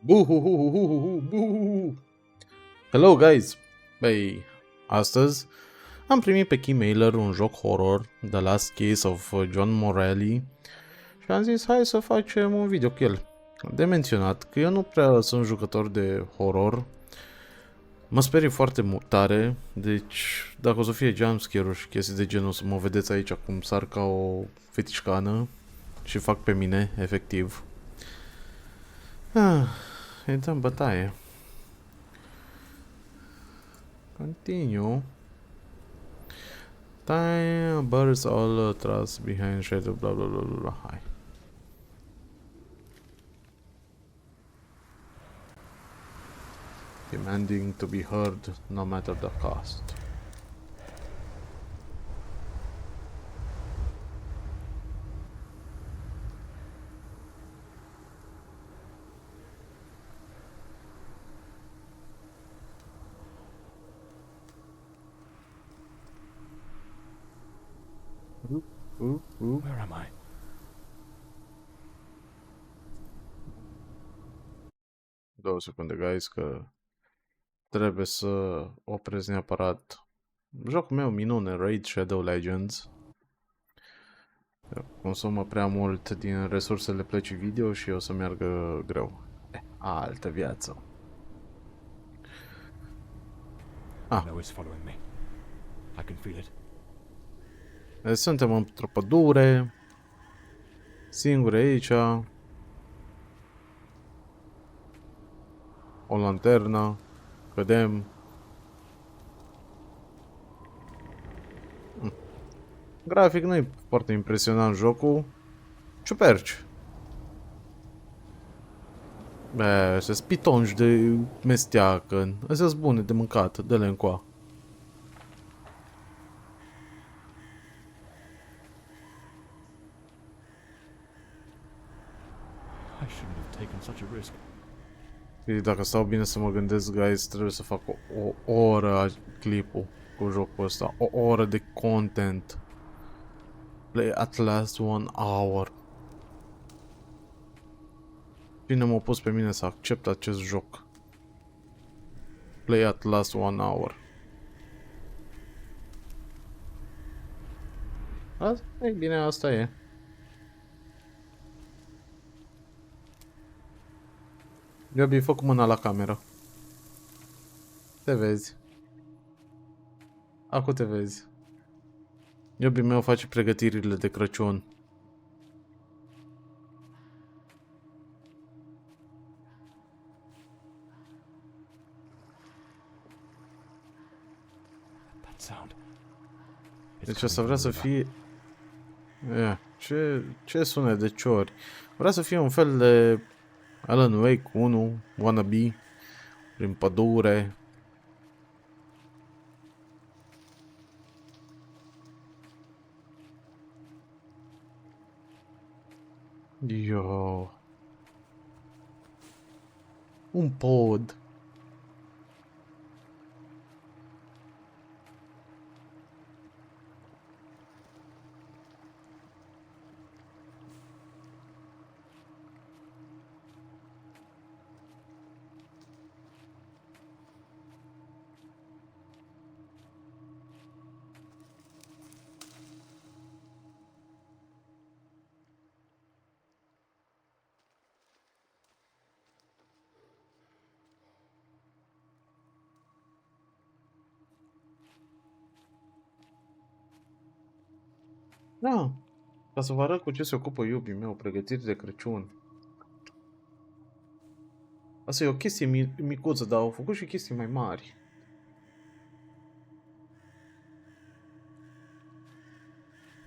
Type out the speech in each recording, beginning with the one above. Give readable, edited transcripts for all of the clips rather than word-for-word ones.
Buhuhuhuhuhu. Hello guys! Băi, astăzi am primit pe Keymailer un joc horror, The Last Case of John Morley, și am zis hai să facem un video cu el. De menționat că eu nu prea sunt jucător de horror, mă sperie foarte tare, deci dacă o să fie jumpscare-uri și chestii de genul, să mă vedeți aici cum sar ca o fetișcană și fac pe mine, efectiv. Intrăm în bătaie. Continue. Time bursts all trust behind shadow, blah blah blah blah. Hai. Demanding to be heard no matter the cost. Where am I? Două secunde, guys, că trebuie să opresc neapărat jocul meu minune, Raid Shadow Legends. Consumă prea mult din resursele plăcii video și o să meargă greu. Altă viață. I know it's following me. I can feel it. Suntem într-o pădure, singuri aici, o lanternă, vedem. Grafic nu e foarte impresionant jocul. Ciuperci. Bă, ăștia sunt pitonși de mesteacă. Astea sunt bune de mâncat, dă-le încoa. I shouldn't have taken such a risk. Dacă stau bine să mă gândesc, guys, trebuie să fac o oră clipul cu jocul ăsta. O oră de content. Play at last 1 hour. Bine m-a pus pe mine să accept acest joc. Play at last 1 hour. Ei bine, asta e. Iobi, fă cu mâna la cameră. Te vezi. Acum te vezi. Iobi meu face pregătirile de Crăciun. That sound. Deci o să vrea să fie... Ce sunet de ciori? Vrea să fie un fel de Alan Wake 1, wannabe, prin pădure. Yo. Un pod. Da, ca să vă arăt cu ce se ocupă iubii meu, pregătiri de Crăciun. Asta e o chestie micuță, dar au făcut și chestii mai mari.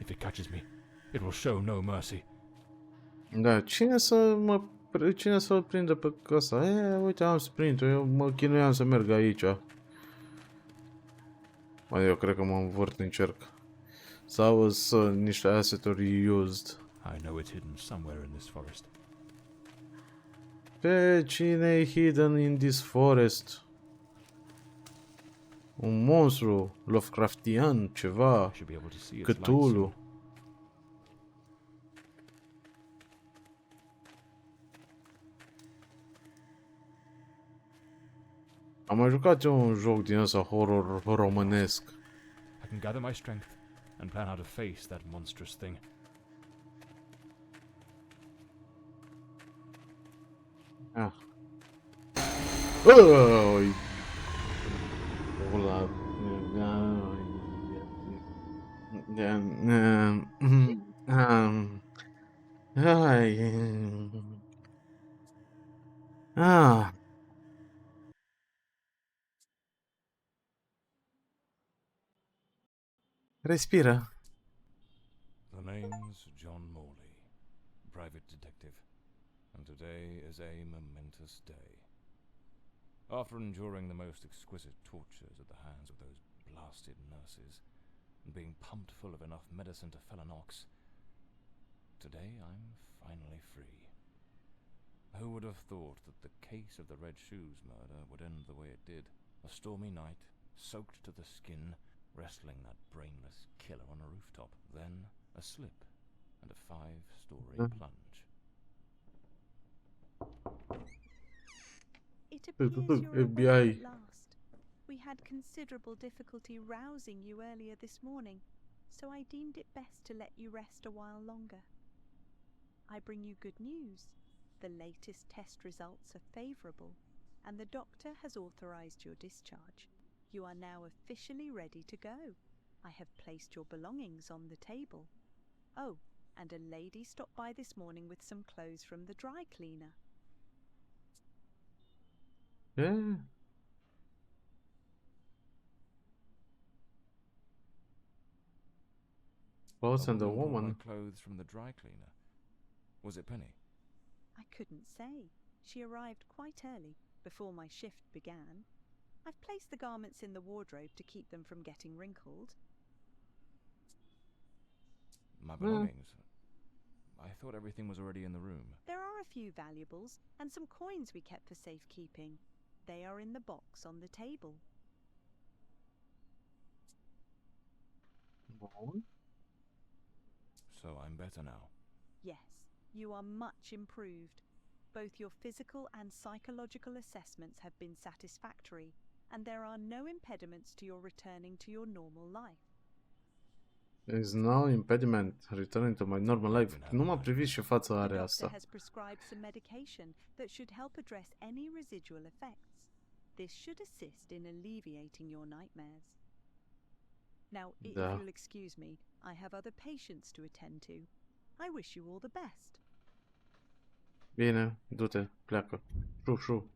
If it catches me, it will show no mercy. Da, cine să-l prindă pe casa? Uite, am sprint-ul, eu mă chinuiam să merg aici. Eu cred că mă învârt, încerc. Sau sunt niște asset-uri used. I know it's hidden somewhere in this forest. Pe cine e hidden in this forest? Un monstru Lovecraftian, ceva, I should be able to see its light Cthulhu. soon. Am mai jucat eu un joc din ăsta horror românesc. I can gather my strength and plan how to face that monstrous thing. Ah. Oi! Ula. Ai. Ah. Respiră. The name's John Morley, private detective, and today is a momentous day. After enduring the most exquisite tortures at the hands of those blasted nurses, and being pumped full of enough medicine to fell an ox, today I'm finally free. Who would have thought that the case of the Red Shoes murder would end the way it did? A stormy night, soaked to the skin, wrestling that brainless killer on a rooftop. Then a slip and a 5-story plunge. It appears you're awake FBI. at last. We had considerable difficulty rousing you earlier this morning, so I deemed it best to let you rest a while longer. I bring you good news. The latest test results are favourable, and the doctor has authorised your discharge. You are now officially ready to go. I have placed your belongings on the table. Oh, and a lady stopped by this morning with some clothes from the dry cleaner. Yeah. Clothes and the brought my woman. clothes from the dry cleaner. Was it Penny? I couldn't say. She arrived quite early, before my shift began. I've placed the garments in the wardrobe to keep them from getting wrinkled. My belongings? I thought everything was already in the room. There are a few valuables and some coins we kept for safekeeping. They are in the box on the table. So I'm better now. Yes, you are much improved. Both your physical and psychological assessments have been satisfactory, and there are no impediments to your returning to your normal life. There is no impediment returning to my normal life. Nu m-a privit și fața The are doctor asta. has prescribed some medication that should help address any residual effects. This should assist in alleviating your nightmares. Now, if Da. you'll excuse me, I have other patients to attend to. I wish you all the best. Bine, du-te, pleacă. Șu.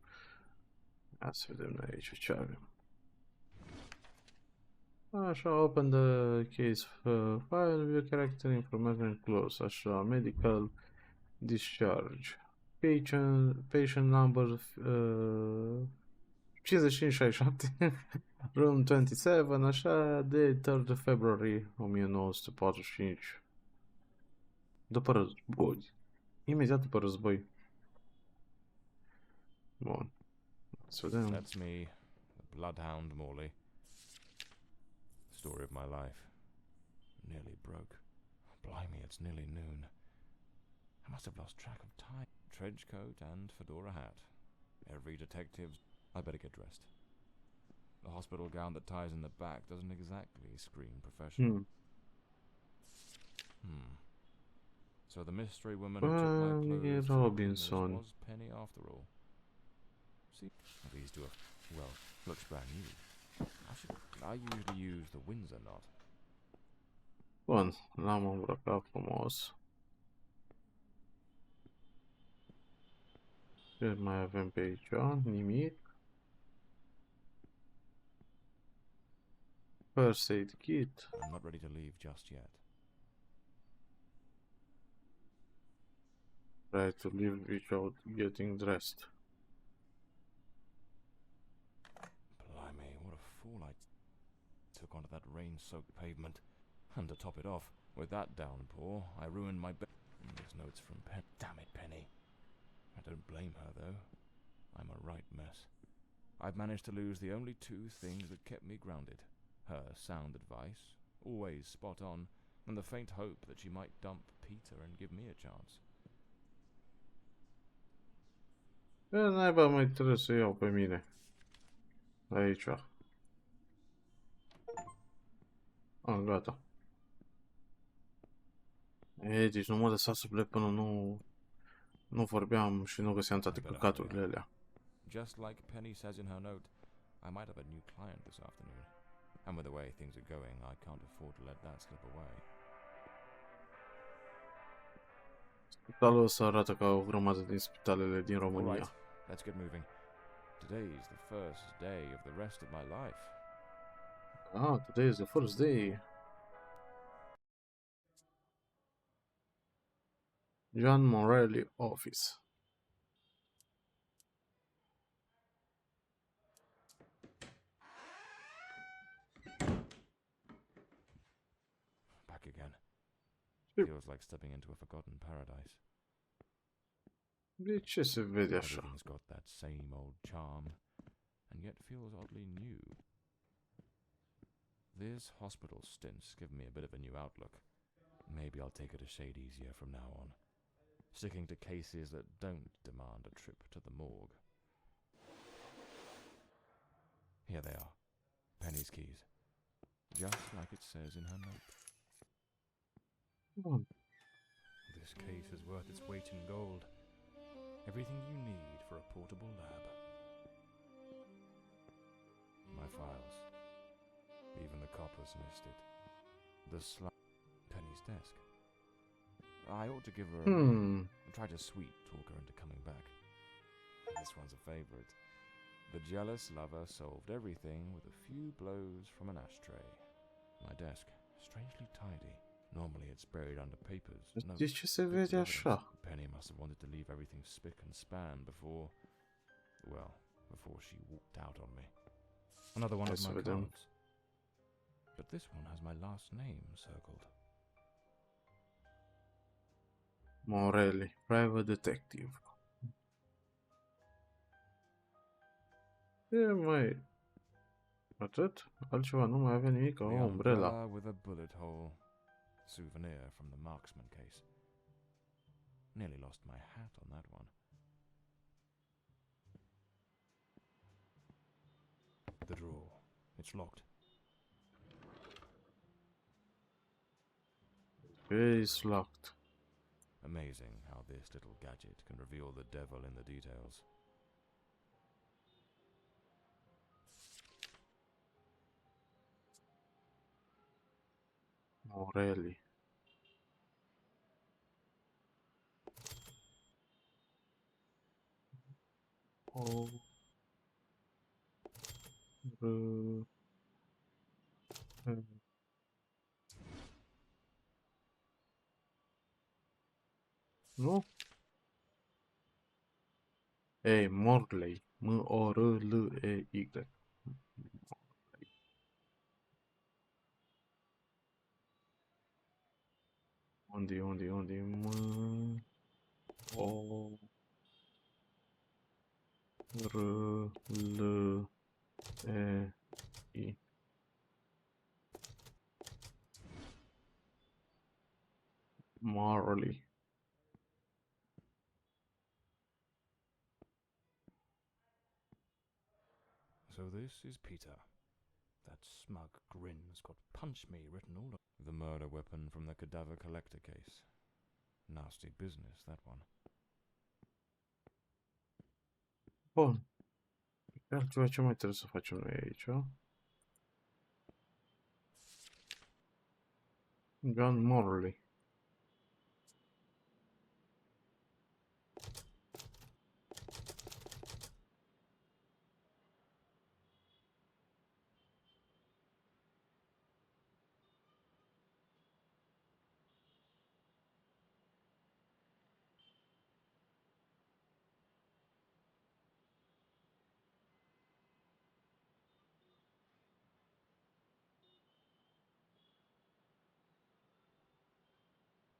Ia să vedem noi aici ce avem. Așa, open the case file, view character information close. Așa, medical discharge. Patient number 5567, room 27, așa, de 3 February 1945. După război. Imediat după război. Bun. Să vedem. That's me, the bloodhound Morley. Story of my life. Nearly broke. Blimey, it's nearly noon. I must have lost track of time. Trench coat and fedora hat. Every detective's... I better get dressed. The hospital gown that ties in the back doesn't exactly scream professional. So the mystery woman who took my clothes to the Robinson. cleaners was Penny after all. See, these two are... well, looks brand new. I usually use the Windsor knot. Bun, l-am îmbrăcat frumos. Ce mai avem pe aici? Nimic. First aid kit. I'm not ready to leave just yet. Try to leave without getting dressed. Blimey, what a fool I took onto that rain-soaked pavement. And to top it off, with that downpour, I ruined my bed. There's notes from Penny. Damn it, Penny. I don't blame her, though. I'm a right mess. I've managed to lose the only two things that kept me grounded. Her sound advice, always spot on, and the faint hope that she might dump Peter and give me a chance. E, naiba, mai trebuie să iau pe mine. Aici. Gata. Deci nu mă lăsa să plec până nu vorbeam și nu găseam toate căcaturile alea. Just like Penny says in her note, I might have a new client this afternoon. And with the way things are going, I can't afford to let that slip away. Spitalul ăsta arată ca o grămadă din spitalele din România. Alright, let's get moving. Today's the first day of the rest of my life. Today is the first day. John Morley office. Back again. Sure. Feels like stepping into a forgotten paradise. De ce se vede așa? Everything's got that same old charm, and yet feels oddly new. This hospital stint's given me a bit of a new outlook. Maybe I'll take it a shade easier from now on, sticking to cases that don't demand a trip to the morgue. Here they are, Penny's keys, just like it says in her note. Bun. This case is worth its weight in gold. Everything you need for a portable lab. My files. Even the coppers missed it. Penny's desk. I ought to give her a ring and try to sweet talk her into coming back. This one's a favorite. The jealous lover solved everything with a few blows from an ashtray. My desk, strangely tidy. Normally it's buried under papers. De ce se vede așa? Penny must have wanted to leave everything spick and span before she walked out on me. Another one of my cards. But this one has my last name circled. Morley, private detective. E mai... Atât? Altceva nu mai avea nimic, o umbrella. With a bullet hole. Souvenir from the marksman case. Nearly lost my hat on that one. The drawer. It's locked. It's locked. Amazing how this little gadget can reveal the devil in the details. Morley. O... R... Nu? Ei, Morley. M-O-R-L-E-Y. Unde? M-O-R-L-E-I. Morley. So this is Peter. That smug grin's got "punch me" written all over. The murder weapon from the cadaver collector case. Nasty business, that one. Bun. Altceva ce mai trebuie să facem noi aici? John Morley.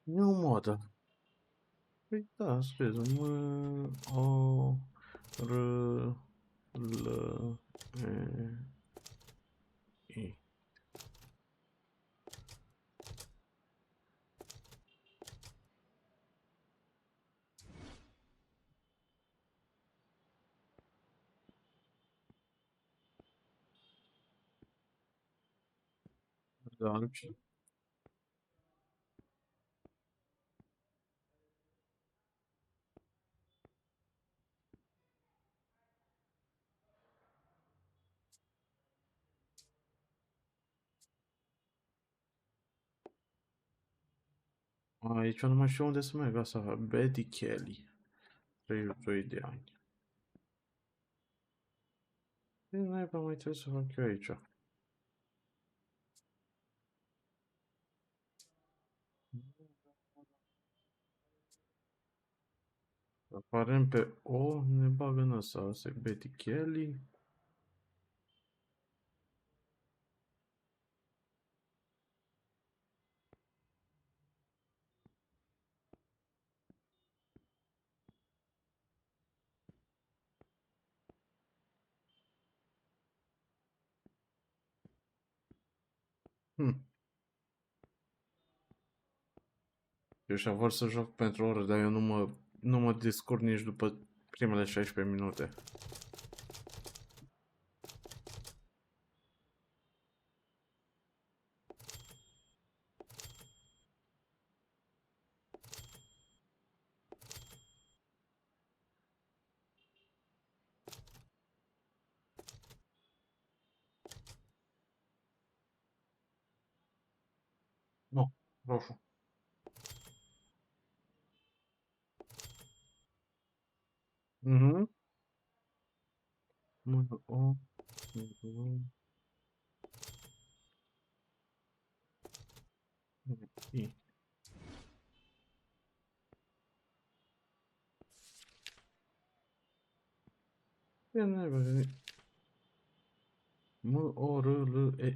New model. Păi da, scriu M-O-R-L-E-I. Da, aici nu mai știu unde să merg asta. Betty Kelly. 32 de ani. Ce naiba mai trebuie să fac eu aici? Aparent pe O ne bagă în ăsta. Asta e Betty Kelly. Hm. Eu și vor să joc pentru o oră, dar eu nu mă descurc nici după primele 16 minute. Nu, roșu. Mhm. Mână O. I. Ce naiba de... M-O-R-L-E-Y.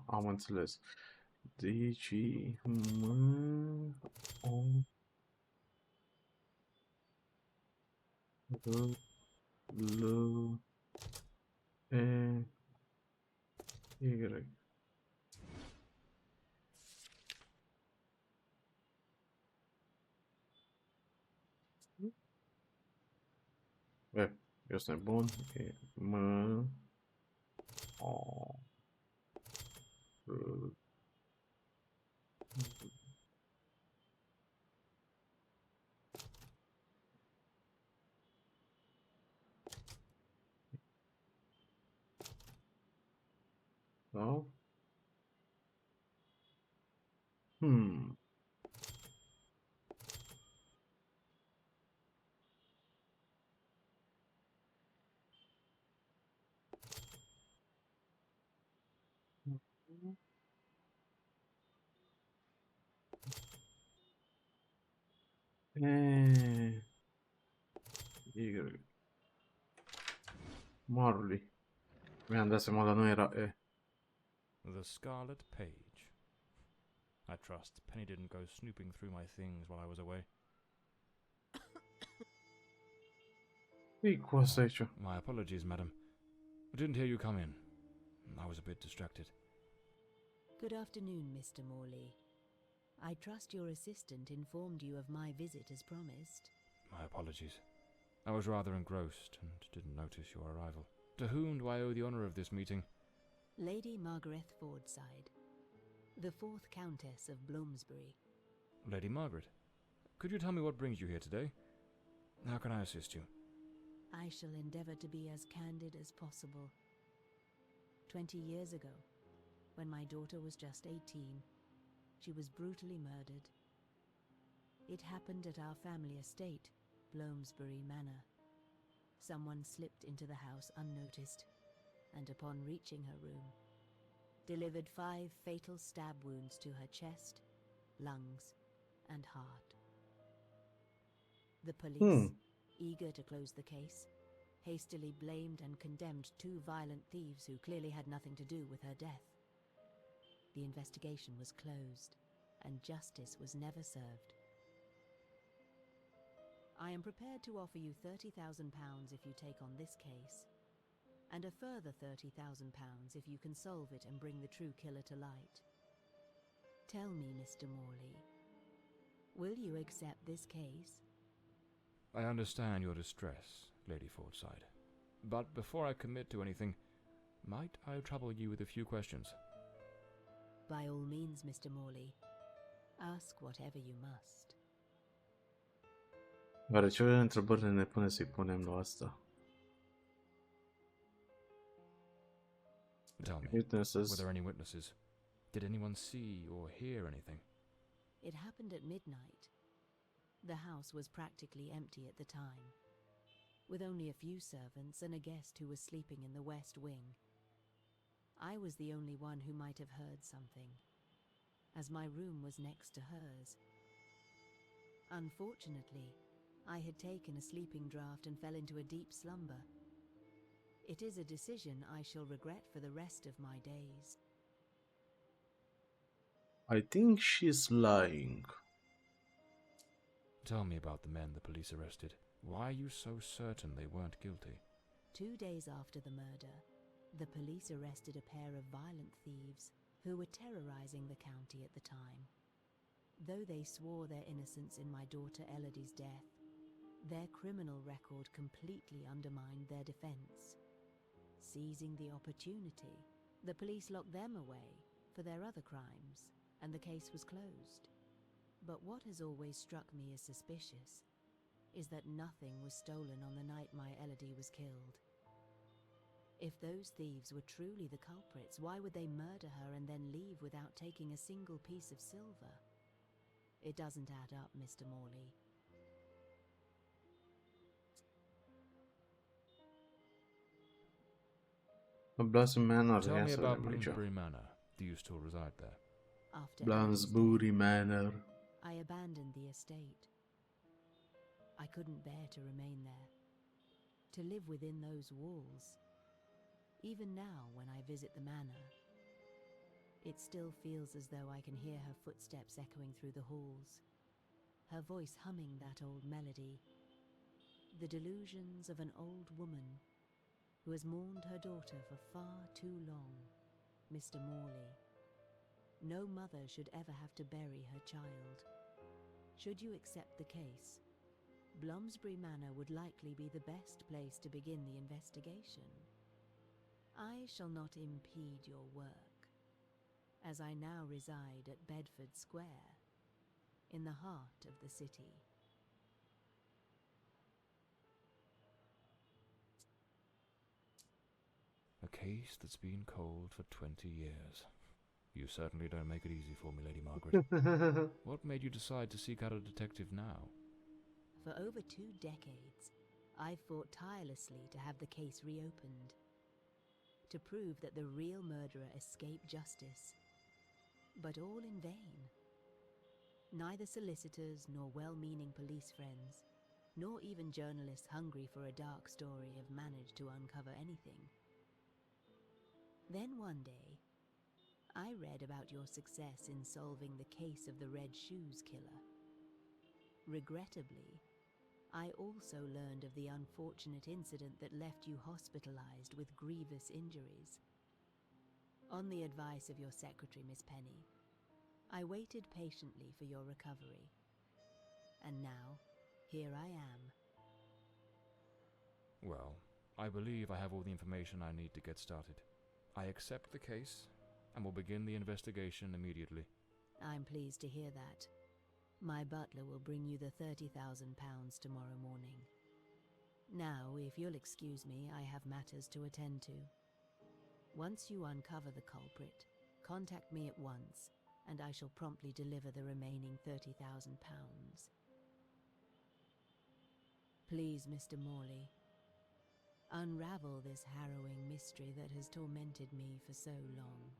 Am înțeles. Deci, M-O-R-L-E-Y. Eu sunt bun. E M-O-R... Sau? Hmm. E... Y. Morley. Mi-am dat seama, dar nu era E. The Scarlet Page. I trust Penny didn't go snooping through my things while I was away. E cu asta aici. My apologies, madam. I didn't hear you come in. I was a bit distracted. Good afternoon, Mr. Morley. I trust your assistant informed you of my visit as promised. My apologies. I was rather engrossed and didn't notice your arrival. To whom do I owe the honour of this meeting? Lady Margaret Fordside, the 4th Countess of Bloomsbury. Lady Margaret, could you tell me what brings you here today? How can I assist you? I shall endeavour to be as candid as possible. 20 years ago, when my daughter was just 18, she was brutally murdered. It happened at our family estate, Bloomsbury Manor. Someone slipped into the house unnoticed, and upon reaching her room, delivered 5 fatal stab wounds to her chest, lungs, and heart. The police, eager to close the case, hastily blamed and condemned 2 violent thieves who clearly had nothing to do with her death. The investigation was closed, and justice was never served. I am prepared to offer you £30,000 if you take on this case, and a further £30,000 if you can solve it and bring the true killer to light. Tell me, Mr. Morley, will you accept this case? I understand your distress, Lady Fordside. But before I commit to anything, Might I trouble you with a few questions? By all means, Mr. Morley. Ask whatever you must. Oare ce întrebări ne pune să-i punem la asta? Tell me, Witnesses. were there any witnesses? Did anyone see or hear anything? It happened at midnight. The house was practically empty at the time, with only a few servants and a guest who was sleeping in the west wing. I was the only one who might have heard something, as my room was next to hers. Unfortunately, I had taken a sleeping draught and fell into a deep slumber. It is a decision I shall regret for the rest of my days. I think she's lying. Tell me about the men the police arrested. Why are you so certain they weren't guilty? 2 days after the murder, the police arrested a pair of violent thieves who were terrorizing the county at the time. Though they swore their innocence in my daughter Elodie's death, their criminal record completely undermined their defense. Seizing the opportunity, the police locked them away for their other crimes, and the case was closed. But what has always struck me as suspicious is that nothing was stolen on the night my Elodie was killed. If those thieves were truly the culprits, why would they murder her and then leave without taking a single piece of silver? It doesn't add up, Mr. Morley. Blossom Manor, Tell ia me să about vedem aici. Bloomsbury Manor. Do you still reside there? After Bloomsbury Manor. I abandoned the estate. I couldn't bear to remain there, to live within those walls. Even now, when I visit the manor, it still feels as though I can hear her footsteps echoing through the halls, her voice humming that old melody. The delusions of an old woman who has mourned her daughter for far too long, Mr. Morley. No mother should ever have to bury her child. Should you accept the case, Bloomsbury Manor would likely be the best place to begin the investigation. I shall not impede your work, as I now reside at Bedford Square, in the heart of the city. A case that's been cold for 20 years. You certainly don't make it easy for me, Lady Margaret. What made you decide to seek out a detective now? For over 2 decades, I've fought tirelessly to have the case reopened, to prove that the real murderer escaped justice, but all in vain. Neither solicitors nor well-meaning police friends, nor even journalists hungry for a dark story have managed to uncover anything. Then one day, I read about your success in solving the case of the Red Shoes killer. Regrettably, I also learned of the unfortunate incident that left you hospitalized with grievous injuries. On the advice of your secretary, Miss Penny, I waited patiently for your recovery. And now, here I am. Well, I believe I have all the information I need to get started. I accept the case and will begin the investigation immediately. I'm pleased to hear that. My butler will bring you the £30,000 tomorrow morning. Now, if you'll excuse me, I have matters to attend to. Once you uncover the culprit, contact me at once, and I shall promptly deliver the remaining £30,000. Please, Mr. Morley, unravel this harrowing mystery that has tormented me for so long.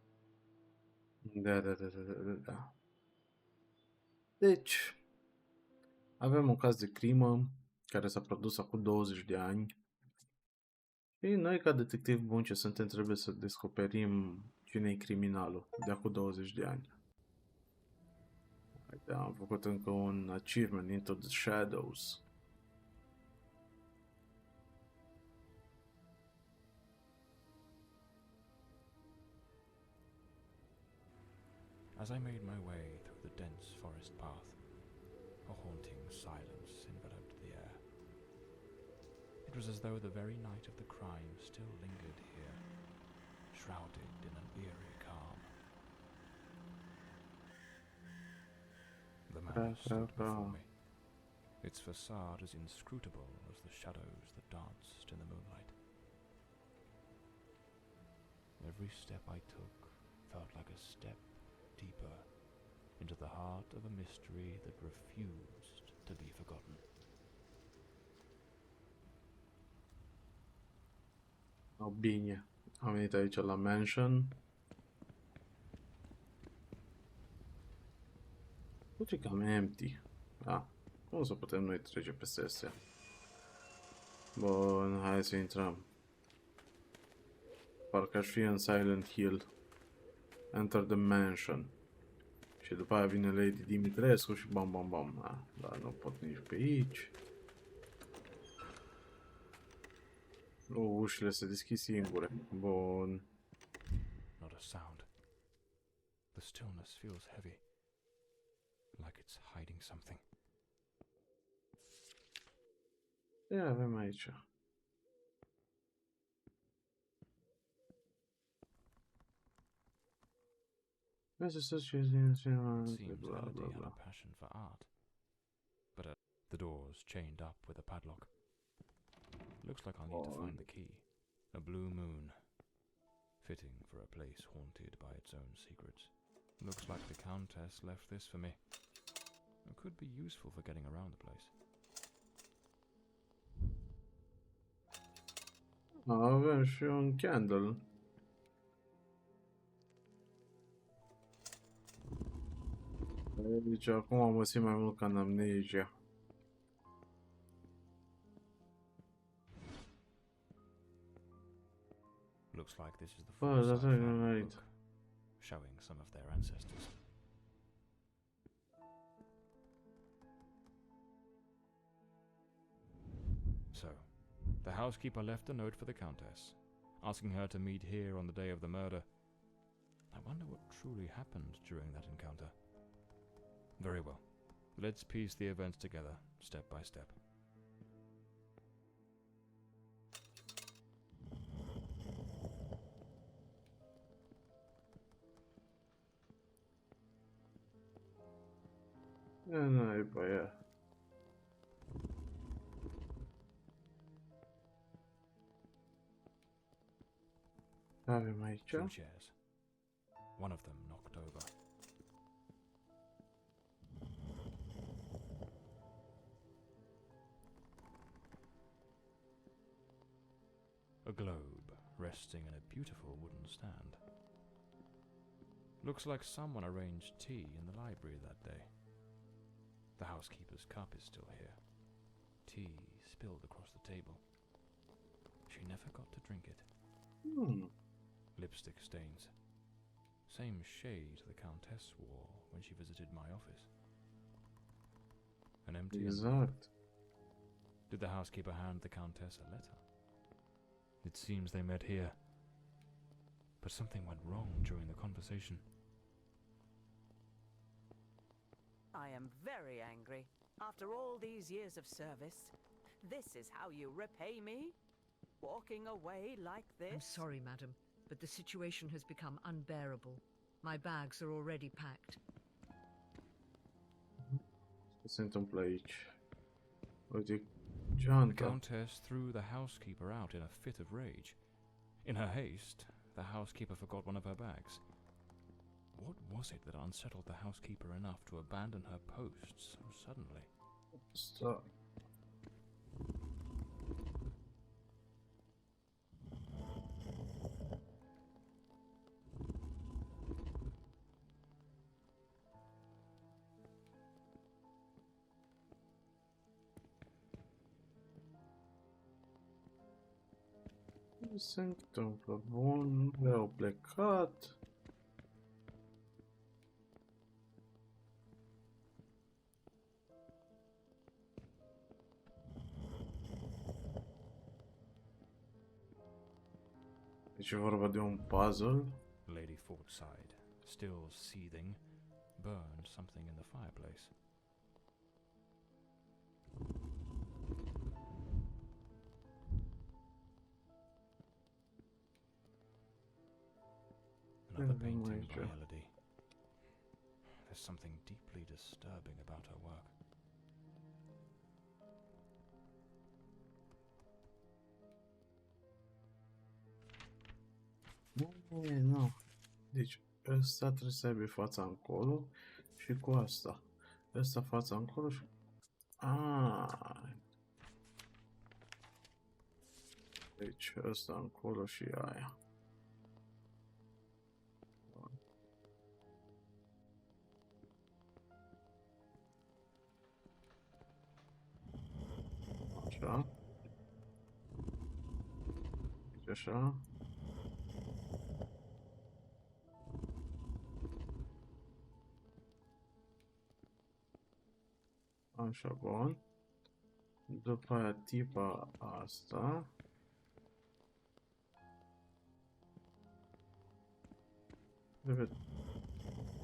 Da. Deci, avem un caz de crimă care s-a produs acum 20 de ani. Și noi, ca detectiv buni ce suntem, trebuie să descoperim cine e criminalul de acum 20 de ani. Uite, am făcut încă un achievement, Into the Shadows. As I made my way through the dense forest path, a haunting silence enveloped the air. It was as though the very night of the crime still lingered here, shrouded in an eerie calm. The manor stood before me, its facade as inscrutable as the shadows that danced in the moonlight. Every step I took felt like a step deeper into the heart of a mystery that refused to be forgotten. Oh, bine. Am venit aici la mansion. Uite cam empty. Da. Cum să putem noi trece peste astea? Bun, hai să intrăm. Parcă aș fi în Silent Hill. Enter the mansion. Și după aia vine Lady Dimitrescu și bam bam bam. Dar nu pot nici pe aici. Ușile se deschid singure. Bun. Not a sound. The stillness feels heavy, like it's hiding something. Ce avem aici? It seems Blah, Elodie blah, had blah. a passion for art, but the door's chained up with a padlock. Looks like I'll need to find the key. A blue moon, fitting for a place haunted by its own secrets. Looks like the Countess left this for me. It could be useful for getting around the place. Avem și un candle. Deci acum mă simt mai mult ca în Amnesia. Looks like this is the Oh, full that's sci-fi right. book, showing some of their ancestors. So, the housekeeper left a note for the Countess, asking her to meet here on the day of the murder. I wonder what truly happened during that encounter. Very well. Let's piece the events together, step by step. N-ai pe ea. Avem aici. Two chairs. One of them knocked over. A globe resting in a beautiful wooden stand. Looks like someone arranged tea in the library that day. The housekeeper's cup is still here. Tea spilled across the table. She never got to drink it. Lipstick stains. Same shade the Countess wore when she visited my office. An empty envelope. Exact. Did the housekeeper hand the Countess a letter? It seems they met here. But something went wrong during the conversation. I am very angry. After all these years of service, this is how you repay me? Walking away like this? I'm sorry, madam, but the situation has become unbearable. My bags are already packed. Ce se întâmplă aici? Uite, The geanta. Countess threw the housekeeper out in a fit of rage. In her haste, the housekeeper forgot one of her bags. What was it that unsettled the housekeeper enough to abandon her post so suddenly? Asta. Ce se întâmplă? Bun, le-au plecat. Deci e vorba de un puzzle. Lady Fortside, still seething, burned something in the fireplace. painting by Elodie. There's something deeply disturbing about her work. Nu. Deci, ăsta trebuie să aibă fața încolo și cu asta. Ăsta fața încolo și... Deci, ăsta încolo și aia. Așa. Deci așa. Așa, bun. După aia tipa asta.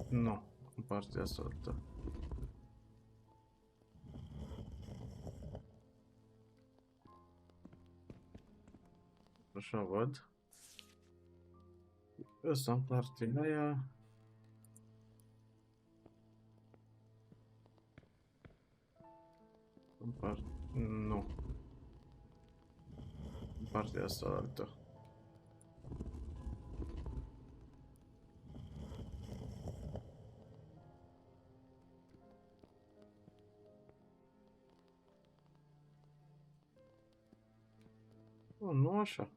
Nu, în partea asta altă. Așa văd. Ăsta în partea aia. Nu. În partea asta altă. Nu așa.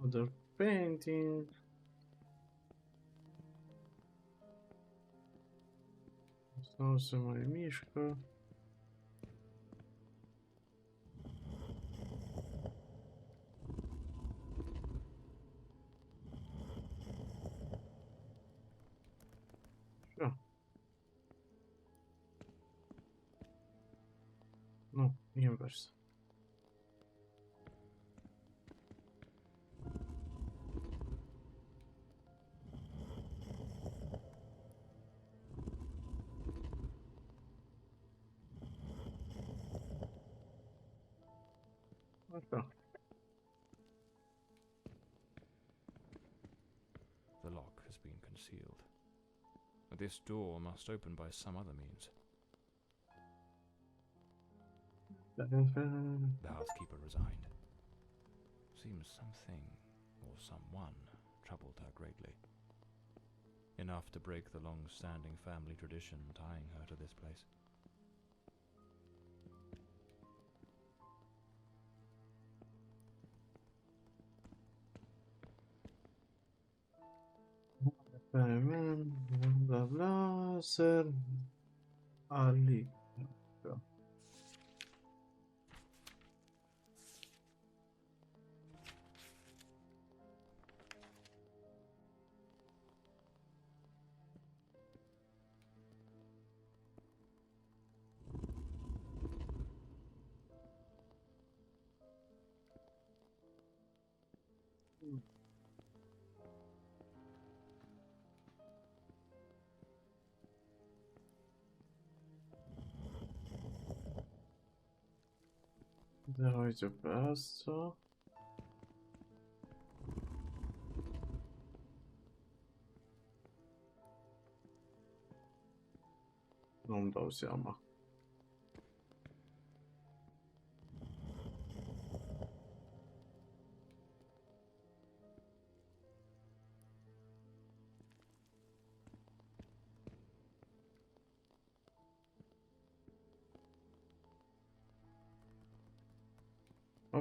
Other painting. Asta nu se mai mișcă. Așa. Nu, invers. Așa. The lock has been concealed. This door must open by some other means. The housekeeper resigned. Seems something or someone troubled her greatly. Enough to break the long-standing family tradition tying her to this place. Bla bla, ser Ali. Da, uite pe asta. Nu-mi dau seama.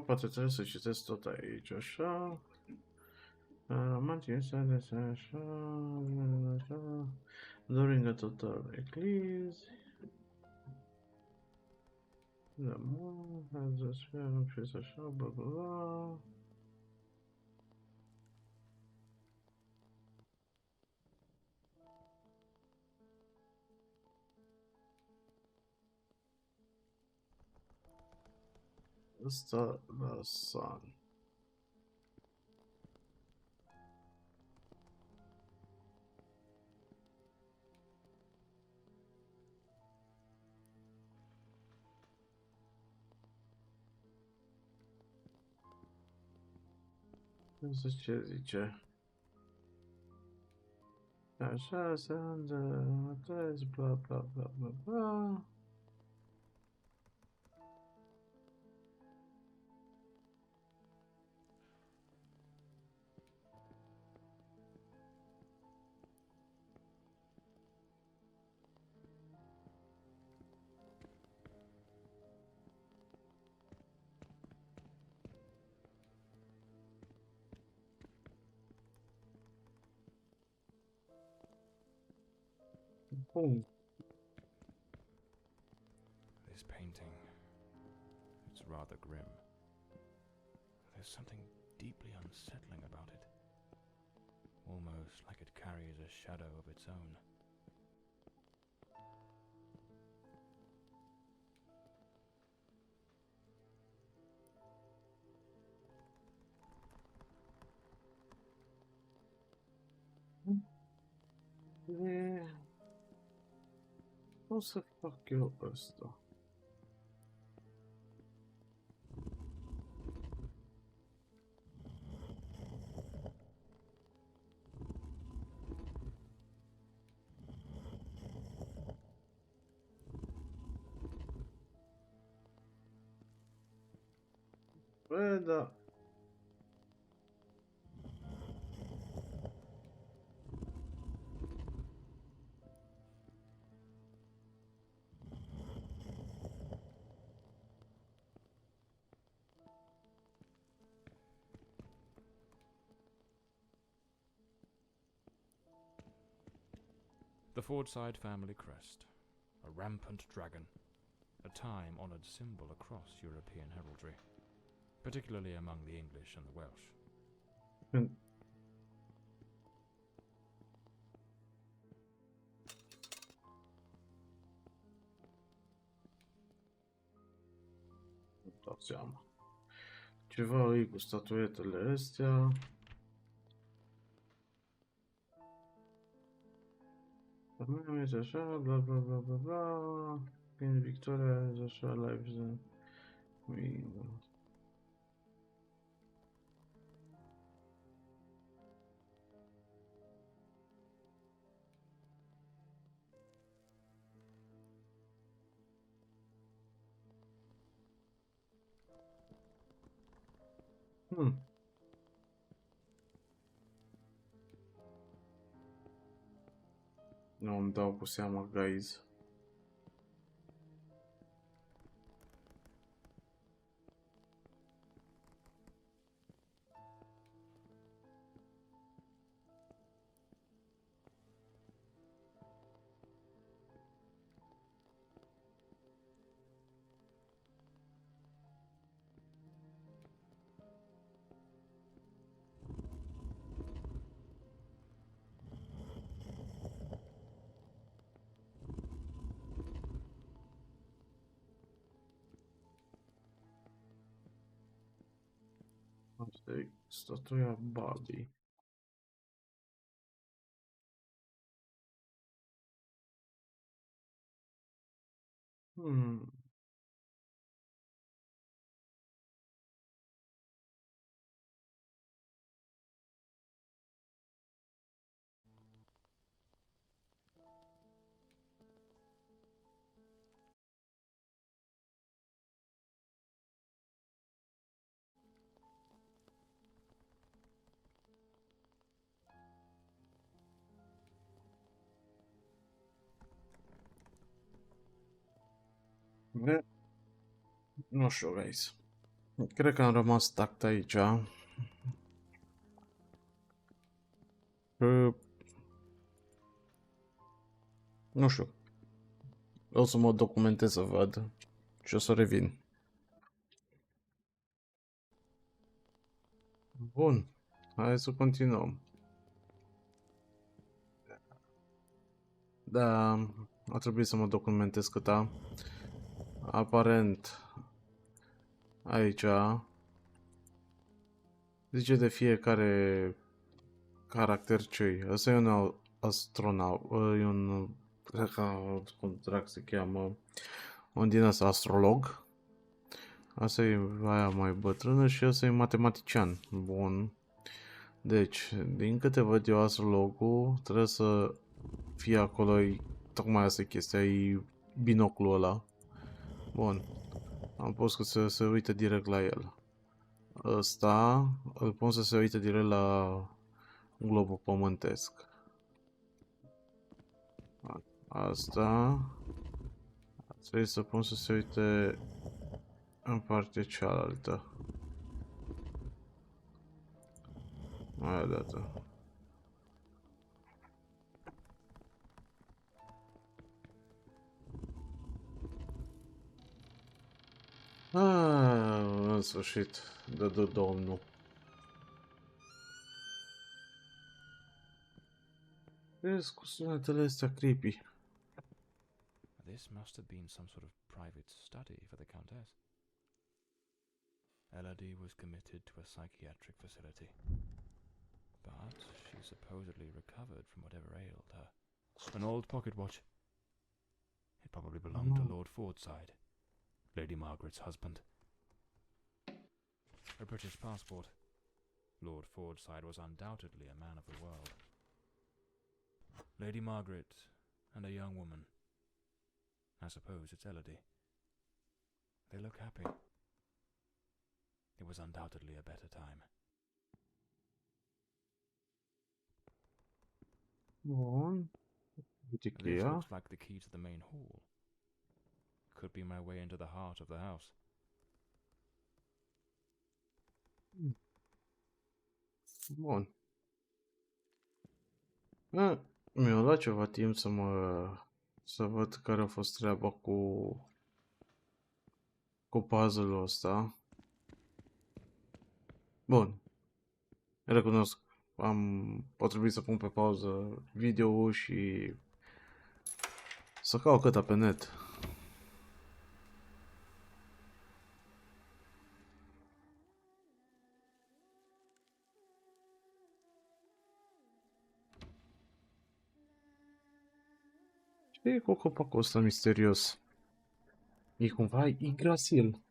Poate trebuie să citesc tot aici, așa. Mantin să așa, așa. During a total eclipse. The moon has a sphere și așa, bla bla bla. Ăsta la San. Însă ce zice? Așa se întâmplă, bla bla bla bla bla. Bun. This painting, it's rather grim. There's something deeply unsettling about it. Almost like it carries a shadow of its own. Cum să fac eu ăsta? Bă, da. The Fordside family crest, a rampant dragon, a time-honoured symbol across European heraldry, particularly among the English and the Welsh. Nu dau seama. Ceva îi cu statuetele astea. Acum este așa, bla bla bla bla bla. Când victoria este așa, live. Nu îmi dau cu seama, guys. Asta e statuia Barbie. Nu știu, guys. Cred că am rămas stact aici. Nu știu. O să mă documentez să văd și o să revin. Bun. Hai să continuăm. Da, a trebuit să mă documentez câta. Aparent aici zice de fiecare caracter ce-i. Ăsta e un astronaut, e un, cum drag se cheamă, un din ăsta, astrolog. Asta e aia mai bătrână și ăsta e matematician. Bun. Deci, din câte văd eu, astrologul trebuie să fie acolo, tocmai asta e chestia, e binoclul ăla. Bun. Am pus că se uită direct la el. Ăsta îl pun să se uite direct la globul pământesc. Asta trebuie să pun să se uite în partea cealaltă. Mai o dată. În sfârșit, de domnul. Vezi cu sunetele astea creepy. This must have been some sort of private study for the Countess. Elodie was committed to a psychiatric facility, but she supposedly recovered from whatever ailed her. An old pocket watch. It probably belonged to Lord Fordside, Lady Margaret's husband. A British passport. Lord Fordside was undoubtedly a man of the world. Lady Margaret and a young woman. I suppose it's Elodie. They look happy. It was undoubtedly a better time. Bun. Uite This cheia. looks like the key to the main hall. Could be my way into the heart of the house. Bun. Mi-a luat ceva timp să văd care a fost treaba cu puzzle-ul ăsta. Bun. Recunosc. O trebui să pun pe pauză video-ul și să caut câta pe net. Ce e cu copacul ăsta misterios? E cumva Yggdrasil.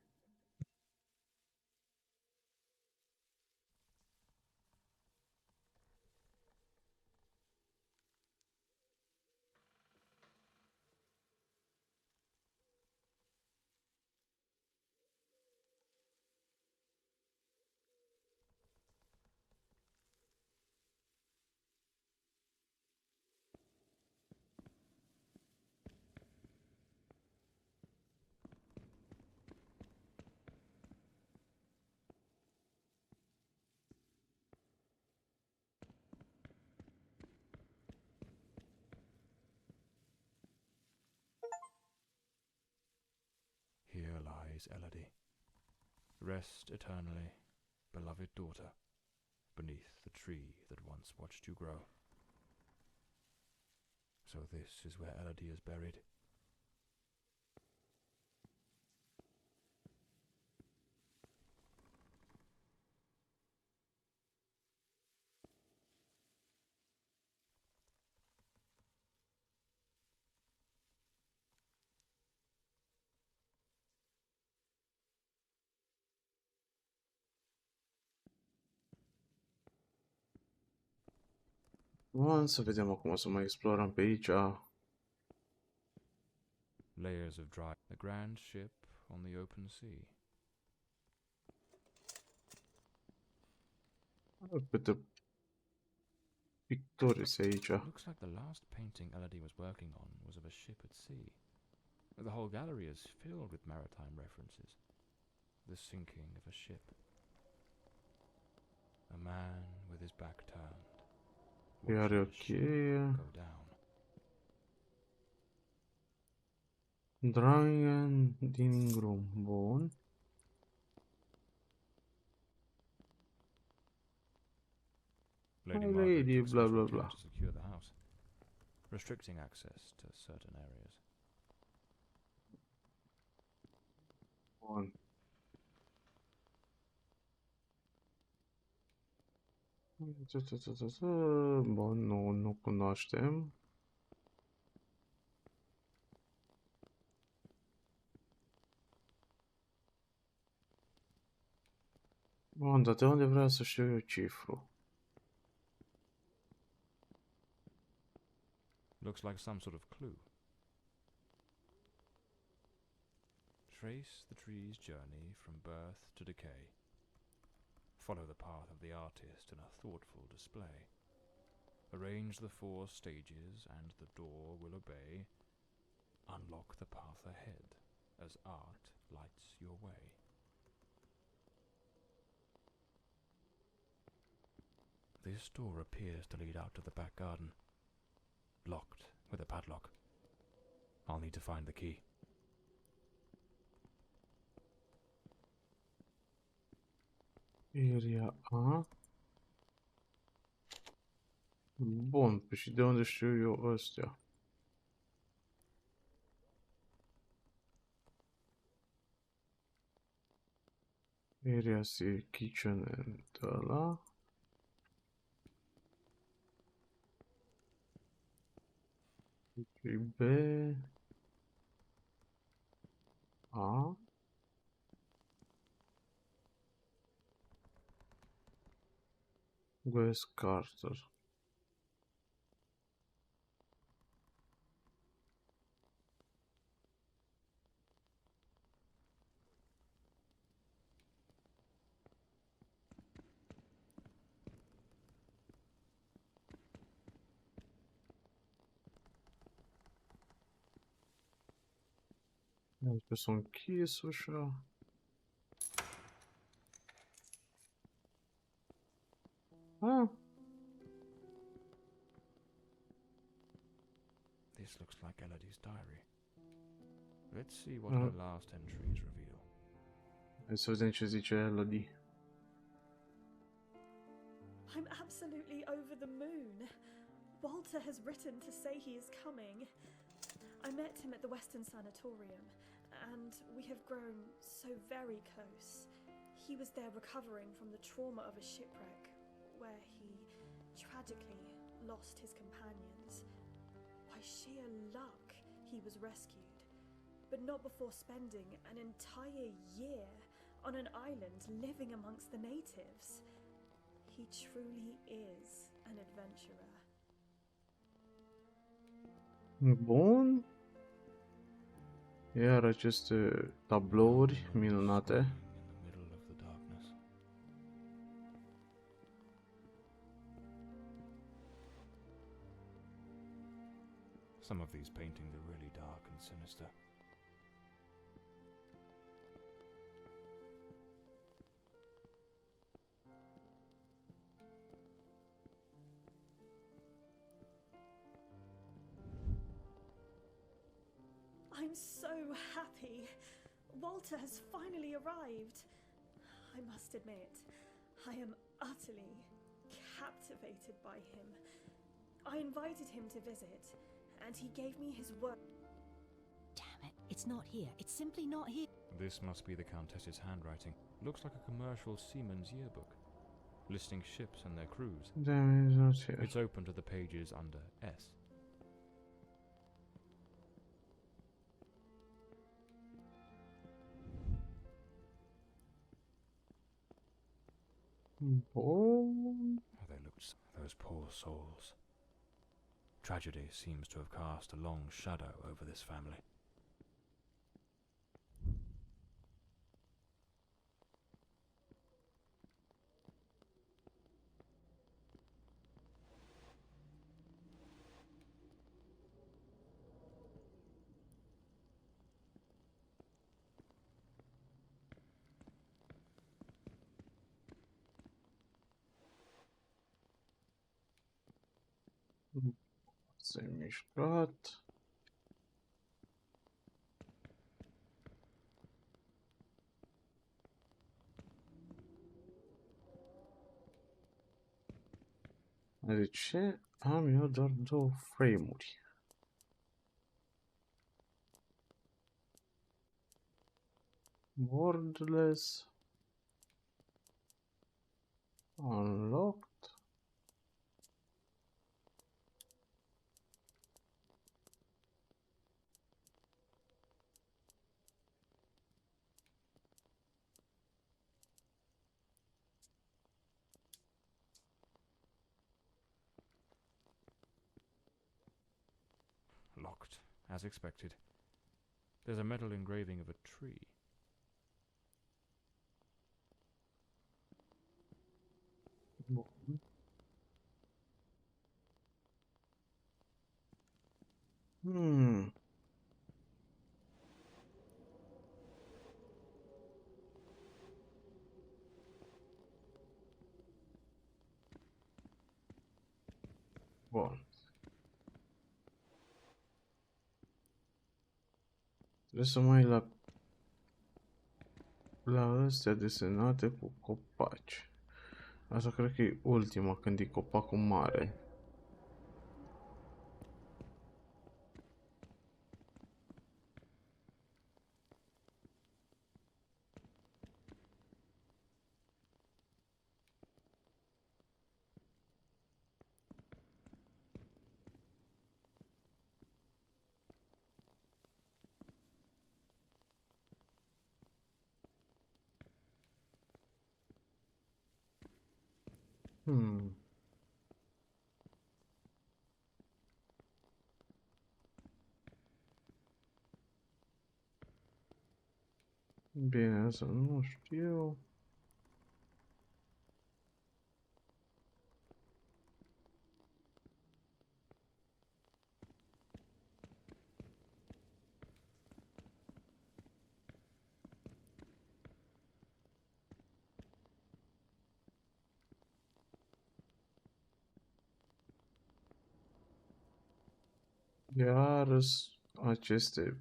Here lies Elodie. Rest eternally, beloved daughter, beneath the tree that once watched you grow. So this is where Elodie is buried. Bun, să vedem acum, o să mai explorăm pe aici. Layers of dry. A grand ship on the open sea. Câte picturi sunt aici. Looks like the last painting Elodie was working on was of a ship at sea. The whole gallery is filled with maritime references. The sinking of a ship. A man with his back turned. Iar e watching o the ship cheie. go down. Dragon din Grum. Bun. Lady My Margaret lady, took blah, special blah, care blah. to secure the house, restricting access to certain areas. Bun. Bun, nu cunoaștem. Bun, dar de unde vreau să știu eu cifru? Looks like some sort of clue. Trace the tree's journey from birth to decay. Follow the path of the artist in a thoughtful display. Arrange the 4 stages and the door will obey. Unlock the path ahead as art lights your way. This door appears to lead out to the back garden. Locked with a padlock. I'll need to find the key. Area A. Bun, păi și de unde știu eu ăstea? Area C, kitchen and ăla. B. A. West Carter. Pe s-a închis ușa. Ah, This looks like Elodie's diary. Let's see what her last entries reveal. hai să vedem ce zice Elodie. I'm absolutely over the moon. Walter has written to say he is coming. I met him at the Western Sanatorium, and we have grown so very close. He was there recovering from the trauma of a shipwreck, where he tragically lost his companions. By sheer luck, he was rescued, but not before spending an entire year on an island living amongst the natives. He truly is an adventurer. Bun. Iar aceste tablouri minunate. In the middle of the darkness. Some of these paintings are really dark and sinister. I'm so happy. Walter has finally arrived. I must admit, I am utterly captivated by him. I invited him to visit, and he gave me his word. Damn it, it's not here. It's simply not here. This must be the Countess's handwriting. Looks like a commercial seaman's yearbook, listing ships and their crews. Damn, it's not here. It's open to the pages under S. Bun. Oh, they looked, those poor souls. Tragedy seems to have cast a long shadow over this family. S-a mișcat. De ce am eu doar 2 frame-uri? Wordless. Unlocked. as expected. There's a metal engraving of a tree. Bun. Hmm. Bun. Trebuie să mai la astea desenate cu copaci. Asta cred că e ultima, când e copacul mare. Hmm. Bine, asta nu știu. Iarăși aceste...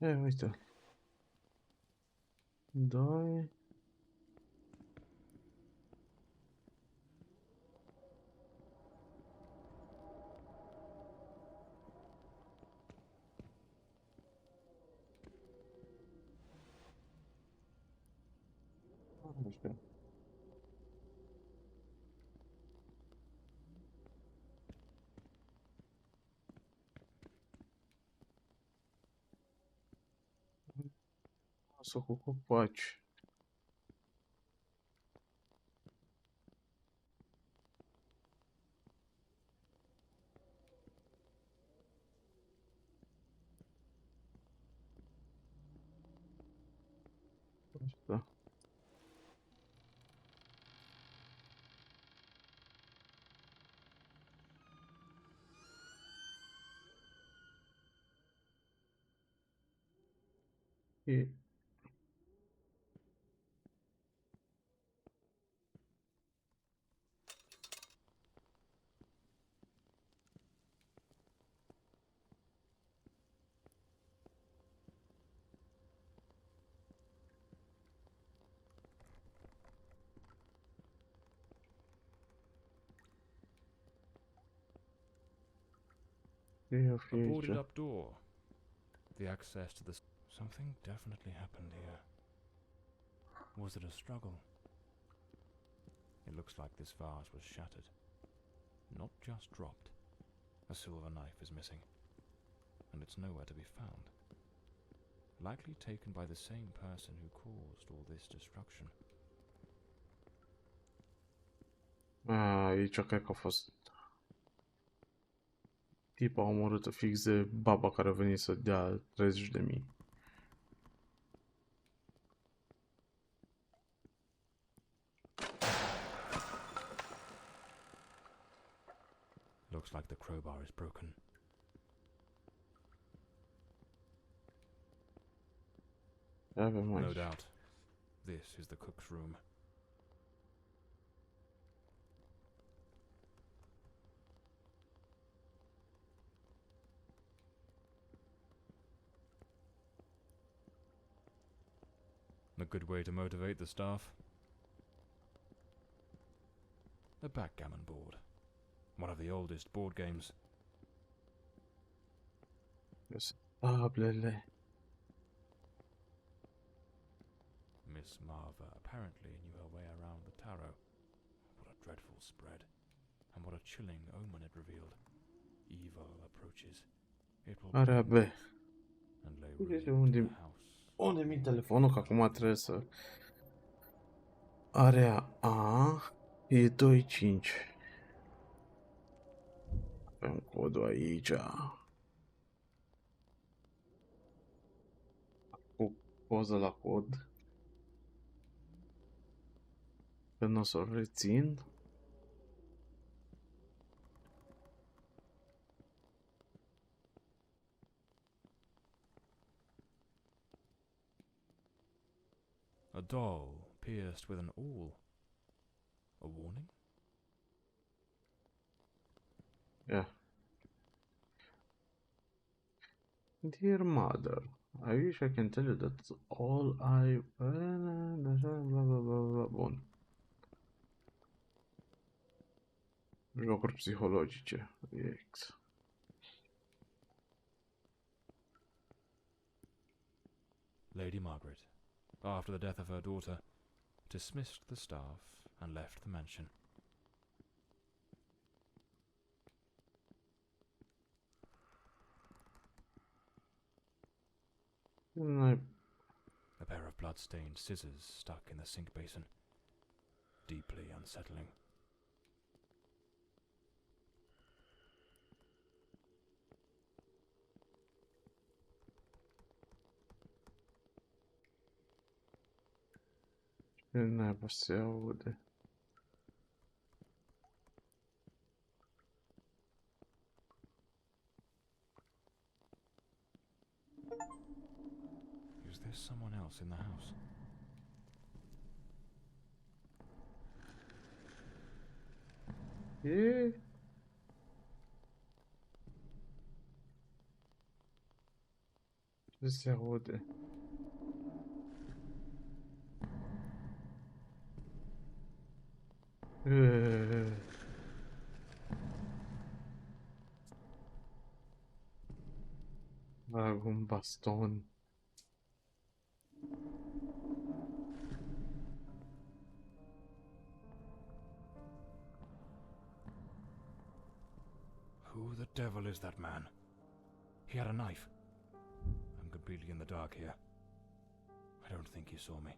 Uite. Doi. Nu știu. Asta cu copaci. Asta. E... A boarded up door. The access to the... Something definitely happened here. Was it a struggle? It looks like this vase was shattered. Not just dropped. A silver knife is missing. And it's nowhere to be found. Likely taken by the same person who caused all this destruction. Aici cred că a fost tipa omorâtă fix de baba care a venit să dea 30.000. Looks like the crowbar is broken. Avem No aici. doubt. This is the cook's room. A good way to motivate the staff. A backgammon board. One of the oldest board games. Tablele. Miss Marva apparently knew her way around the tarot. What a dreadful spread. And what a chilling omen it revealed. Evil approaches. It will Are AB. and lay Uite ruin to unde, the house. unde mi telefonul, că acum trebuie să Area A e 2.5. Avem codul aici. Cu poză la cod. Că nu o să-l rețin. A doll pierced with an awl. A warning? Yeah. Dear mother, I wish I can tell you that's all I... Blah, blah, blah, blah. Bun. Jocuri psihologice. X. Lady Margaret, after the death of her daughter, dismissed the staff and left the mansion. A pair of blood-stained scissors stuck in the sink basin. Deeply unsettling. Ce naiba se aude? Is there someone else in the house? E? Ce se aude? Bag un baston. Who the devil is that man? He had a knife. I'm completely in the dark here. I don't think he saw me.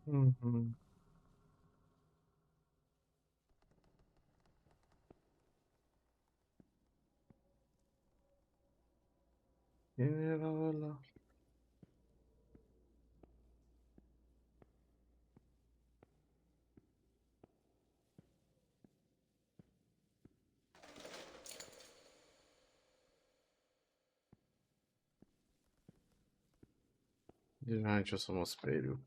Mhm. Cine era ăla? Deci n-am ce să mă speriu.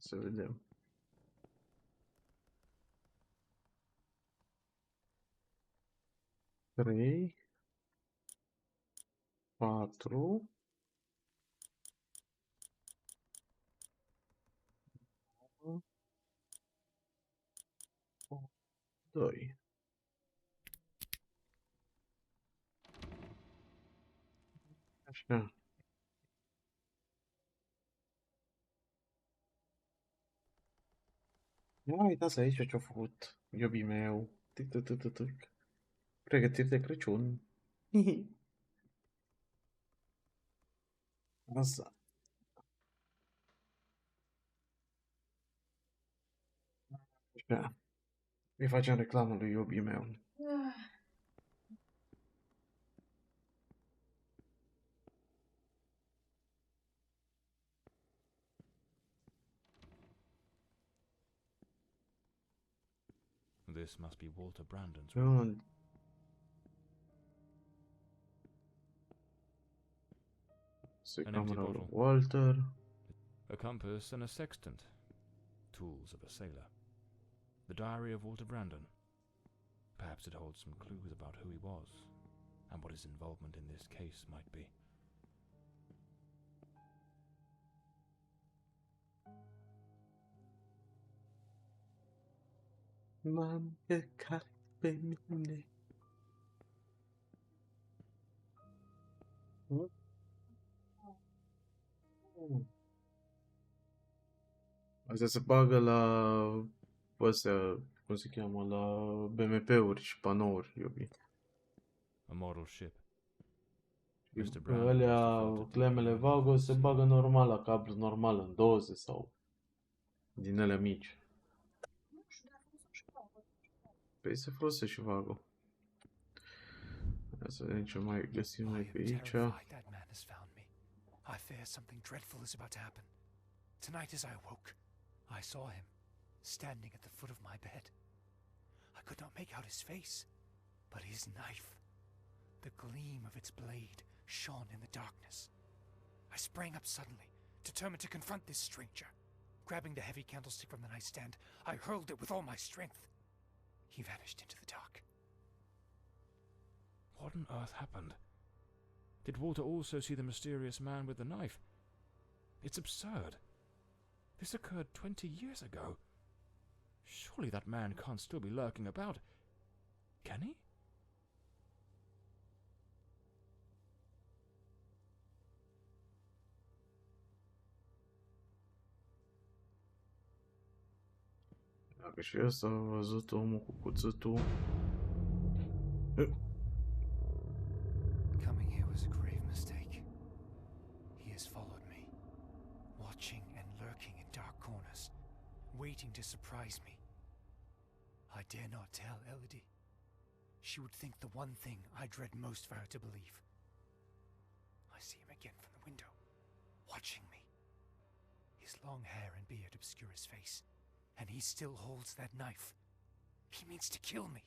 Să vedem. Trei, 4, 2. Așa. Ia uitați aici ce-a făcut iubii meu. Tic, tic, tic, tic, tic. Pregătiri de Crăciun. Hihi. Asta. Așa. Îi facem reclamă lui iubii meu. This must be Walter Brandon's room. Bun. Se An empty camera lui bottle. Walter. A compass and a sextant. Tools of a sailor. The diary of Walter Brandon. Perhaps it holds some clues about who he was, and what his involvement in this case might be. M-am căcat pe mine. Astea se bagă la astea, cum se cheamă, la BMP-uri și panouri, iubi. A model ship. Și Mr. Brown alea, must have felt clemele deeply Vago se under the bagă normal la cablu normal, în doze sau din ele mici. Păi se folosește și Vago. Hai să vedem ce mai găsim I noi am pe aici. terrified that man has found me. I fear something dreadful is about to happen. Tonight as I awoke, I saw him, standing at the foot of my bed. I could not make out his face, but his knife, the gleam of its blade, shone in the darkness. I sprang up suddenly, determined to confront this stranger. Grabbing the heavy candlestick from the nightstand, I hurled it with all my strength. He vanished into the dark. What on earth happened? Did Walter also see the mysterious man with the knife? It's absurd. This occurred 20 years ago. Surely that man can't still be lurking about. Can he? Dacă și ăsta a văzut omul cu cuțitul. Coming here was a grave mistake. He has followed me, watching and lurking in dark corners, waiting to surprise me. I dare not tell Elodie. She would think the one thing I dread most for her to believe. I see him again from the window, watching me. His long hair and beard obscure his face, and he still holds that knife. He means to kill me.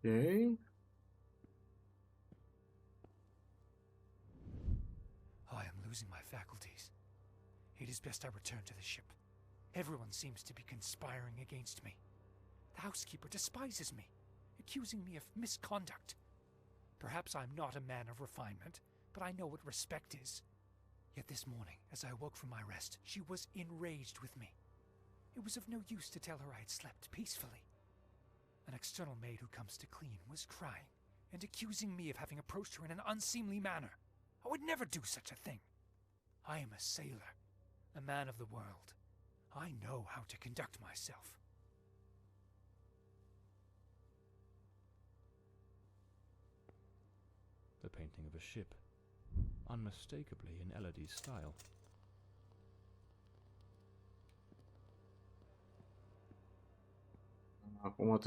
Ok. I am losing my faculties. It is best I return to the ship. Everyone seems to be conspiring against me. The housekeeper despises me, accusing me of misconduct. Perhaps I'm not a man of refinement, but I know what respect is. Yet this morning, as I awoke from my rest, she was enraged with me. It was of no use to tell her I had slept peacefully. An external maid who comes to clean was crying and accusing me of having approached her in an unseemly manner. I would never do such a thing. I am a sailor, a man of the world. I know how to conduct myself. The painting of a ship, unmistakably in Elodie's style. Acum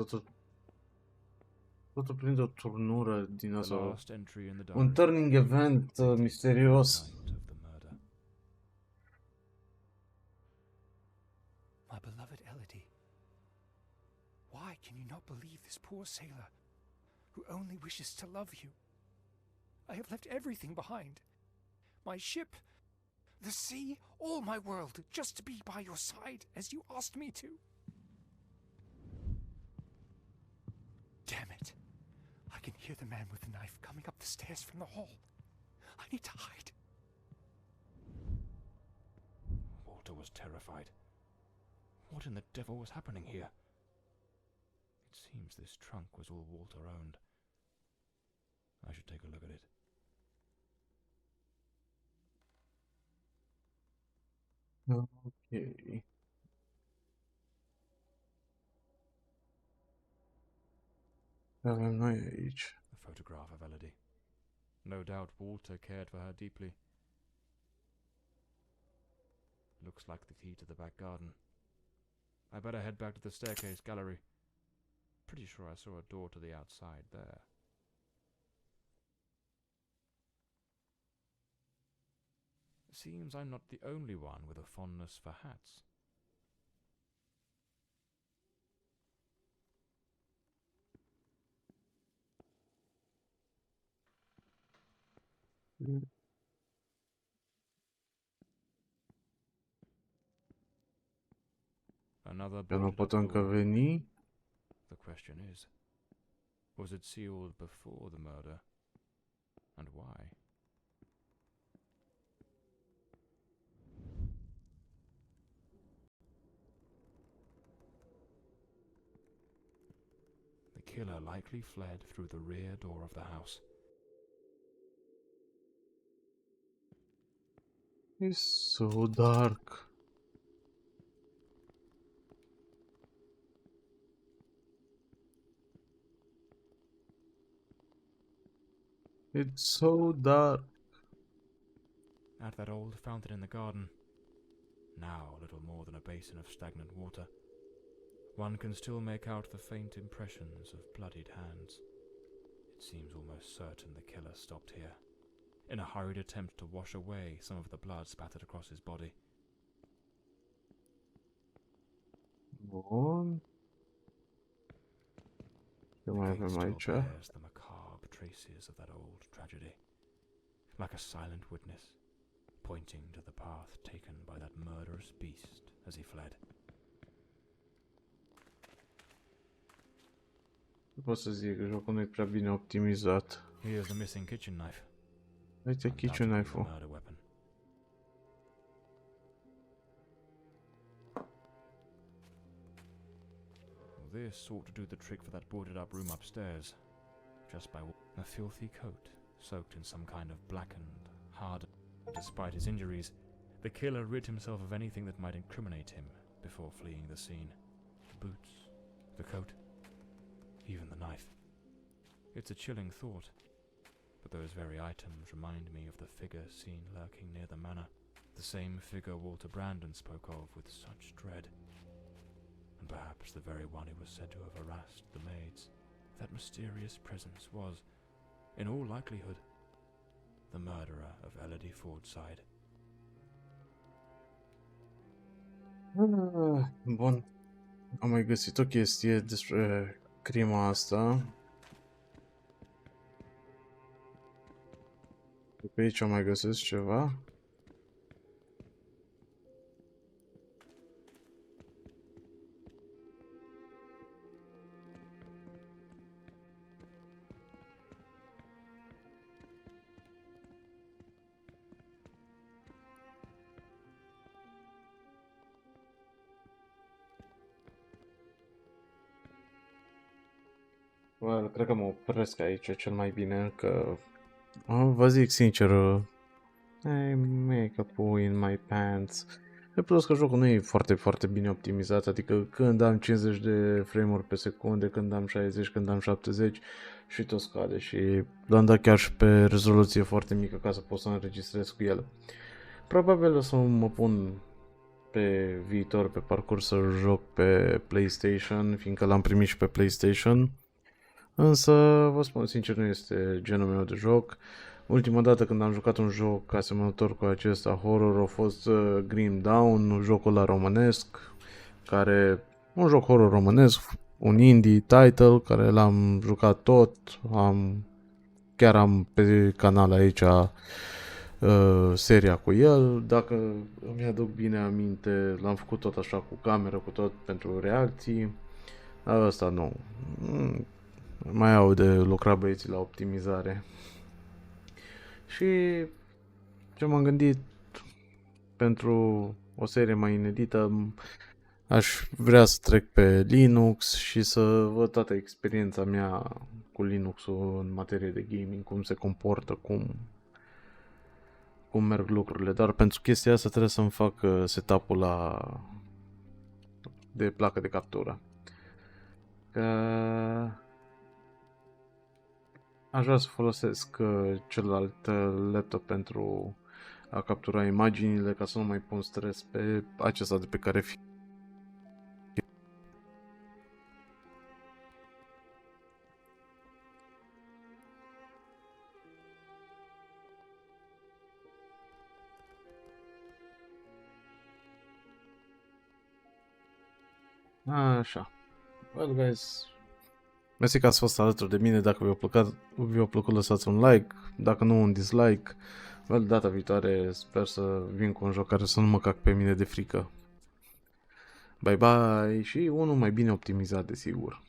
totul prinde o turnură din The asta. last entry in the Un diary. turning event misterios. Night of the murder. My beloved Elodie, why can you not believe this poor sailor who only wishes to love you? I have left everything behind. My ship, the sea, all my world, just to be by your side as you asked me to. Damn it. I can hear the man with the knife coming up the stairs from the hall. I need to hide. Walter was terrified. What in the devil was happening here? It seems this trunk was all Walter owned. I should take a look at it. Ok. Ce avem noi aici? A photograph of Elodie. No doubt Walter cared for her deeply. Looks like the key to the back garden. I better head back to the staircase gallery. Pretty sure I saw a door to the outside there. Seems I'm not the only one with a fondness for hats. Another Eu nu boarded pot up încă door. veni. The question is, was it sealed before the murder? And why? killer likely fled through the rear door of the house. It's so dark. It's so dark. At that old fountain in the garden, now little more than a basin of stagnant water, one can still make out the faint impressions of bloodied hands. It seems almost certain the killer stopped here, in a hurried attempt to wash away some of the blood spattered across his body. Bun. Ce mai The gate avem still aici? bears the macabre traces of that old tragedy, like a silent witness, pointing to the path taken by that murderous beast as he fled. Pot să zic că jocul nu e prea bine optimizat. Here's the missing kitchen knife. Uite kitchen Undoubtedly the knife-ul. murder weapon. Well, this ought to do the trick for that boarded-up room upstairs. Just by a filthy coat, soaked in some kind of blackened, hardened. Despite his injuries, the killer rid himself of anything that might incriminate him before fleeing the scene. The boots, the coat, even the knife. It's a chilling thought, but those very items remind me of the figure seen lurking near the manor, the same figure Walter Brandon spoke of with such dread, and perhaps the very one who was said to have harassed the maids. That mysterious presence was, in all likelihood, the murderer of Elodie Fordside. Bun. Am mai găsit o chestie despre crima asta. Pe aici mai găsesc ceva. Well, cred că mă opresc aici cel mai bine, că vă zic sincer, hey, make-up-ul in my pants. E plus că jocul nu e foarte bine optimizat, adică când am 50 de frame-uri pe secunde, când am 60, când am 70 și tot scade și l-am dat chiar și pe rezoluție foarte mică ca să pot să înregistrez cu el. Probabil o să mă pun pe viitor, pe parcurs, să joc pe PlayStation, fiindcă l-am primit și pe PlayStation. Însă, vă spun sincer, nu este genul meu de joc. Ultima dată când am jucat un joc asemănător cu acesta, horror, a fost Grim Dawn, jocul la românesc, un joc horror românesc, un indie title, care l-am jucat tot, chiar am pe canal aici seria cu el, dacă îmi aduc bine aminte, l-am făcut tot așa cu cameră, cu tot pentru reacții, dar ăsta nu. Mai au de lucrat băieții la optimizare. Și ce m-am gândit pentru o serie mai inedită, aș vrea să trec pe Linux și să văd toată experiența mea cu Linux-ul în materie de gaming, cum se comportă, cum merg lucrurile. Dar pentru chestia asta trebuie să-mi fac setup-ul de placă de captură. Că aș vrea să folosesc celălalt laptop pentru a captura imaginile, ca să nu mai pun stres pe acesta de pe care Așa. Well, guys, mersi că ați fost alături de mine. Dacă vi-a plăcut, lăsați un like. Dacă nu, un dislike. Well, data viitoare sper să vin cu un joc care să nu mă cac pe mine de frică. Bye bye și unul mai bine optimizat, desigur.